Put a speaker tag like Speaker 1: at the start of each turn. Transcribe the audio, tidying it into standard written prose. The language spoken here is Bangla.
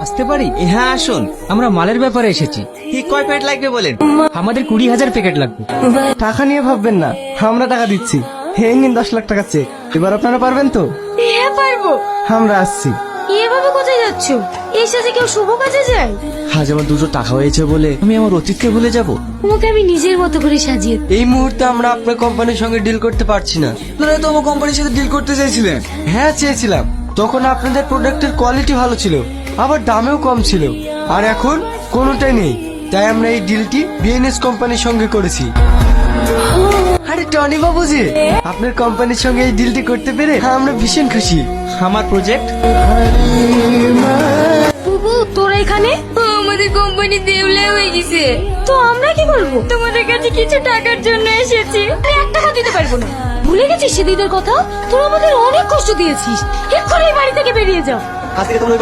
Speaker 1: আসতে পারি?
Speaker 2: হ্যাঁ আসুন।
Speaker 1: আমরা মালের ব্যাপারে এসেছি।
Speaker 2: ঠিক কয় প্যাকেট লাগবে বলেন?
Speaker 1: আমাদের 20,000 প্যাকেট লাগবে।
Speaker 3: টাকা নিয়ে ভাববেন না, আমরা টাকা দিচ্ছি। এই নিন 10 লাখ টাকা চেক। এবার আপনারা পারবেন তো?
Speaker 4: হ্যাঁ পারবো।
Speaker 3: আমরা আসছি।
Speaker 4: এভাবে কোথায় যাচ্ছ? এই সাথে কেউ শুভ কাজে যায়?
Speaker 2: আজ আমার দুটো টাকা হয়েছে বলে আমি আমার অতীতকে ভুলে যাব?
Speaker 4: তোমাকে আমি নিজের মতো করে সাজিয়ে
Speaker 2: এই মুহূর্তে আমরা আপনার কোম্পানির সঙ্গে ডিল করতে পারছি না। আপনারা তো আমার কোম্পানির সাথে ডিল করতে চাইছিলেন। হ্যাঁ চেয়েছিলাম, তখন আপনাদের প্রোডাক্টের কোয়ালিটি ভালো ছিল, আবার দামেও কম ছিল। আর এখন কোনোটাই নেই, তাই আমরা এই ডিলটি বিএনএস কোম্পানির সঙ্গে করেছি। আরে টনি বাবু জি, আপনার কোম্পানির সঙ্গে এই ডিলটি করতে পেরে আমরা ভীষণ খুশি। আমার প্রজেক্ট
Speaker 4: বুবু, তোরা এখানে? আমাদের কোম্পানি দেউলে হয়ে গেছে। তো আমরা কি করবো? তোমাদের কাছে কিছু টাকার জন্য এসেছি। আমি 1 টাকা দিতে পারবো না। ভুলে গেছিস সেদিনের কথা? তোরা আমাদের অনেক কষ্ট দিয়েছিস। এক্ষুনি এই বাড়ি থেকে বেরিয়ে যাও।
Speaker 2: আজকে তোমার